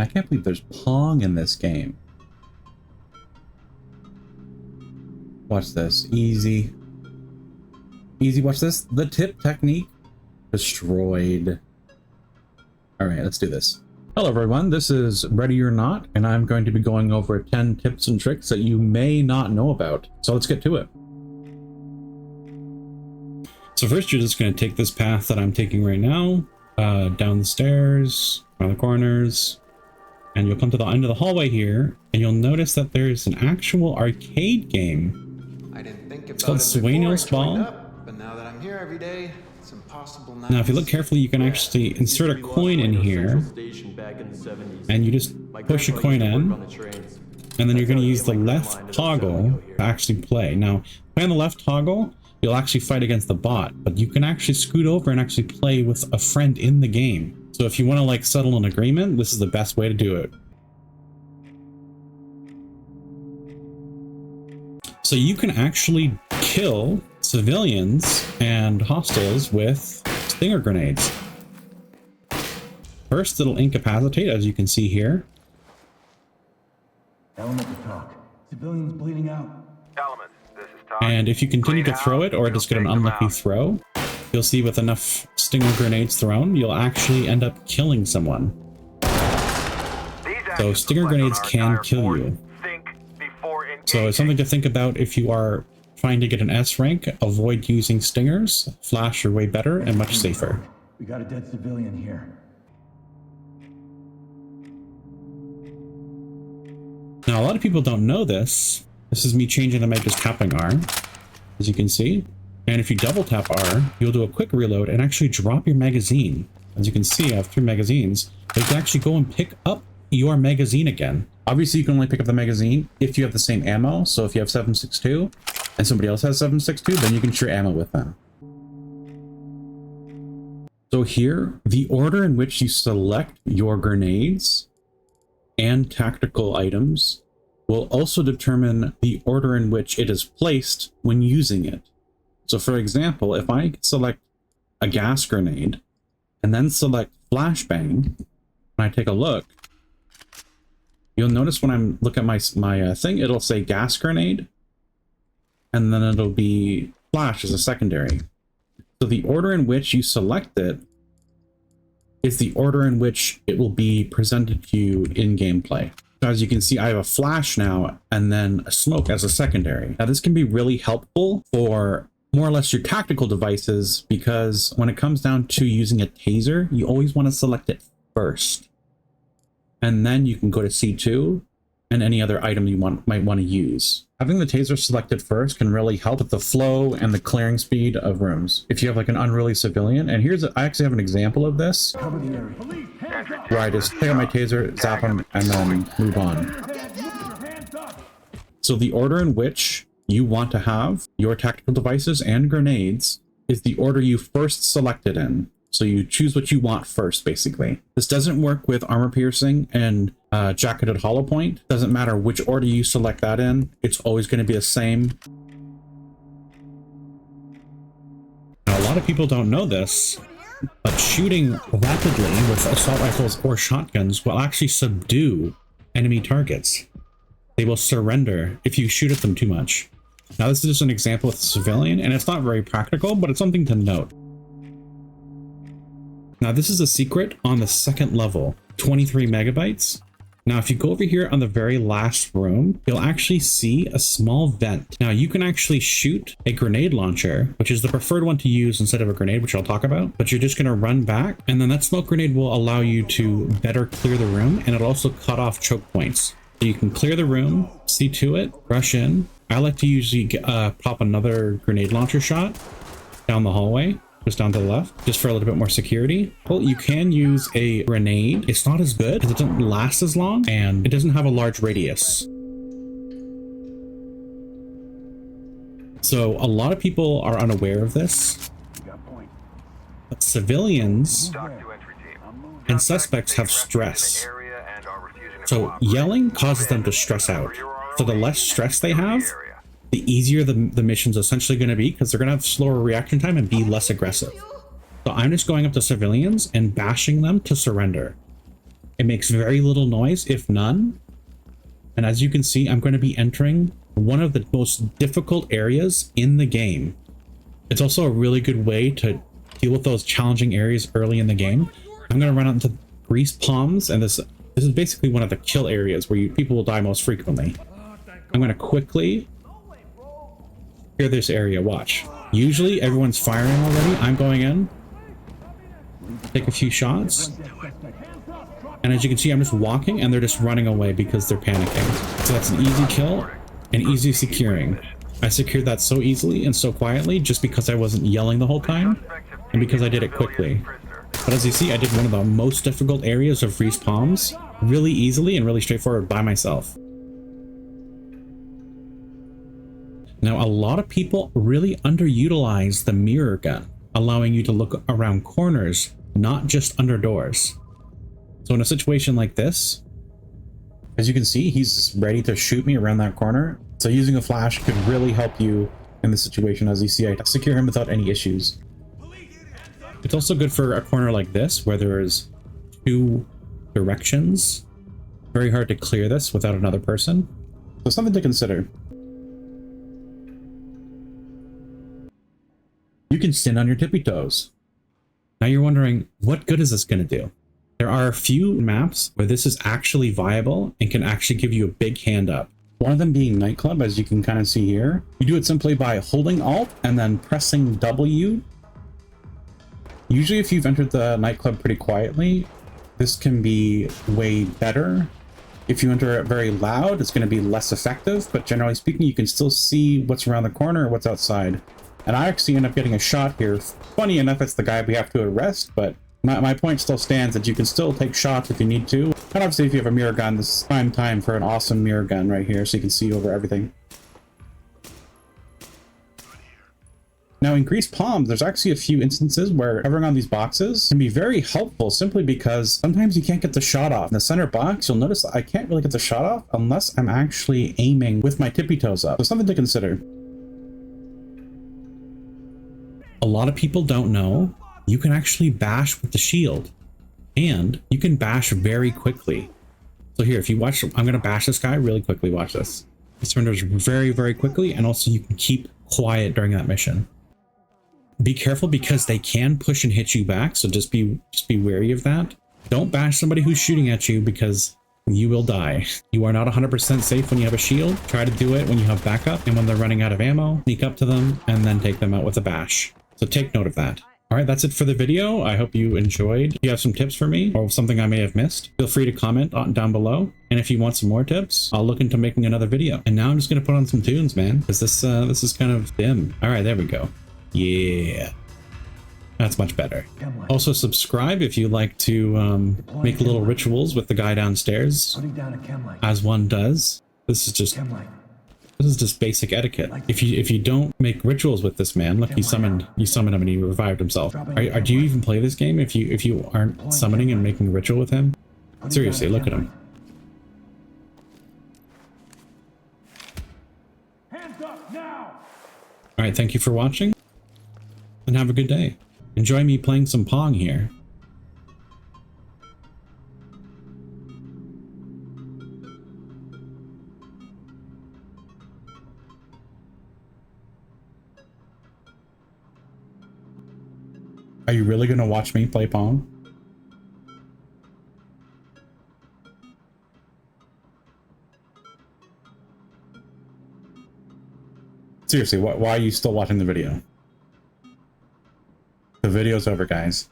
I can't believe there's Pong in this game. Watch this. Easy. Easy, watch this. The tip technique destroyed. All right, let's do this. Hello everyone, this is Ready or Not, and I'm going to be going over 10 tips and tricks that you may not know about. So let's get to it. So first you're just going to take this path that I'm taking right now, down the stairs, around the corners, and you'll come to the end of the hallway here, and you'll notice that there's an actual arcade game. I didn't think about it's called Sueños Ball. But now that I'm here every day, it's impossible now. Now, if you look carefully, you can actually insert a coin in here, and you just push a coin in, and then you're going to use the left toggle to actually play. Now, play on the left toggle, you'll actually fight against the bot, but you can actually scoot over and actually play with a friend in the game. So if you want to like settle an agreement, this is the best way to do it. So you can actually kill civilians and hostiles with stinger grenades. First, it'll incapacitate, as you can see here. Element to talk. Civilians bleeding out. Element, this is Todd. And if you continue to throw it, or just get an unlucky throw, you'll see with enough stinger grenades thrown, you'll actually end up killing someone. So stinger grenades can kill you. So it's something to think about if you are trying to get an S rank. Avoid using stingers. Flash are way better and much safer. We got a dead civilian here. Now a lot of people don't know this. This is me changing the mic, just tapping R, as you can see. And if you double tap R, you'll do a quick reload and actually drop your magazine. As you can see, I have 3 magazines. But you can actually go and pick up your magazine again. Obviously, you can only pick up the magazine if you have the same ammo. So if you have 7.62 and somebody else has 7.62, then you can share ammo with them. So here, the order in which you select your grenades and tactical items will also determine the order in which it is placed when using it. So for example, if I select a gas grenade and then select flashbang, when I take a look, you'll notice when I'm look at my thing, it'll say gas grenade, and then it'll be flash as a secondary. So the order in which you select it is the order in which it will be presented to you in gameplay. So as you can see, I have a flash now, and then a smoke as a secondary. Now this can be really helpful for more or less your tactical devices, because when it comes down to using a taser, you always want to select it first. And then you can go to C2 and any other item you might want to use. Having the taser selected first can really help with the flow and the clearing speed of rooms. If you have like an unruly civilian, and I actually have an example of this, where I just take out my taser, zap them, and then move on. So the order in which you want to have your tactical devices and grenades is the order you first selected in. So you choose what you want first, basically. This doesn't work with armor piercing and jacketed hollow point. Doesn't matter which order you select that in. It's always going to be the same. Now, a lot of people don't know this, but shooting rapidly with assault rifles or shotguns will actually subdue enemy targets. They will surrender if you shoot at them too much. Now, this is just an example with a civilian, and it's not very practical, but it's something to note. Now, this is a secret on the second level, 23 megabytes. Now, if you go over here on the very last room, you'll actually see a small vent. Now, you can actually shoot a grenade launcher, which is the preferred one to use instead of a grenade, which I'll talk about. But you're just going to run back, and then that smoke grenade will allow you to better clear the room, and it'll also cut off choke points. So you can clear the room, see to it, rush in. I like to usually pop another grenade launcher shot down the hallway. Just down to the left, just for a little bit more security. Well, you can use a grenade. It's not as good because it doesn't last as long, and it doesn't have a large radius. So a lot of people are unaware of this. But civilians and suspects have stress. So yelling causes them to stress out. So the less stress they have, the easier the mission's essentially going to be, because they're going to have slower reaction time and be less aggressive. So I'm just going up to civilians and bashing them to surrender. It makes very little noise, if none. And as you can see, I'm going to be entering one of the most difficult areas in the game. It's also a really good way to deal with those challenging areas early in the game. I'm going to run out into Grease Palms, and this is basically one of the kill areas where people will die most frequently. I'm going to quickly clear this area. Watch. Usually everyone's firing already. I'm going in, take a few shots, and as you can see, I'm just walking and they're just running away because they're panicking. So that's an easy kill and easy securing. I secured that so easily and so quietly just because I wasn't yelling the whole time and because I did it quickly. But as you see, I did one of the most difficult areas of Grease Palms really easily and really straightforward by myself. Now, a lot of people really underutilize the mirror gun, allowing you to look around corners, not just under doors. So in a situation like this, as you can see, he's ready to shoot me around that corner. So using a flash could really help you in this situation. As you see, I secure him without any issues. It's also good for a corner like this where there's two directions. Very hard to clear this without another person. So something to consider. You can stand on your tippy toes. Now you're wondering, what good is this going to do? There are a few maps where this is actually viable and can actually give you a big hand up. One of them being Nightclub, as you can kind of see here. You do it simply by holding Alt and then pressing W. Usually if you've entered the Nightclub pretty quietly, this can be way better. If you enter it very loud, it's going to be less effective, but generally speaking, you can still see what's around the corner or what's outside. And I actually end up getting a shot here. Funny enough, it's the guy we have to arrest, but my point still stands that you can still take shots if you need to. And obviously, if you have a mirror gun, this is prime time for an awesome mirror gun right here, so you can see over everything. Now, in Grease Palms, there's actually a few instances where covering on these boxes can be very helpful simply because sometimes you can't get the shot off. In the center box, you'll notice that I can't really get the shot off unless I'm actually aiming with my tippy toes up. So something to consider. A lot of people don't know you can actually bash with the shield, and you can bash very quickly. So here, if you watch, I'm going to bash this guy really quickly. Watch this. He surrenders very, very quickly, and also you can keep quiet during that mission. Be careful because they can push and hit you back, so just be wary of that. Don't bash somebody who's shooting at you because you will die. You are not 100% safe when you have a shield. Try to do it when you have backup and when they're running out of ammo. Sneak up to them and then take them out with a bash. So take note of that. All right, that's it for the video. I hope you enjoyed. If you have some tips for me or something I may have missed, feel free to comment down below. And if you want some more tips, I'll look into making another video. And now I'm just going to put on some tunes, man, because this is kind of dim. All right, there we go. Yeah, that's much better. Also subscribe if you like to make little rituals with the guy downstairs, as one does. This is just basic etiquette. If you don't make rituals with this man, look, you summoned him and he revived himself. Do you even play this game if you aren't summoning and making a ritual with him? Seriously, look at him. Hands up now! All right, thank you for watching, and have a good day. Enjoy me playing some Pong here. Are you really gonna watch me play Pong? Seriously, why are you still watching the video? The video's over, guys.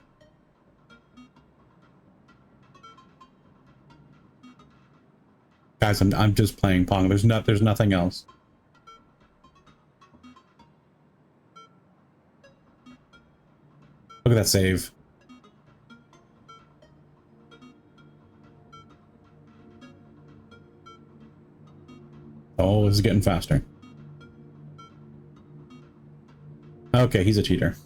Guys, I'm just playing Pong. There's nothing else. Look at that save. Oh, this is getting faster. Okay, he's a cheater.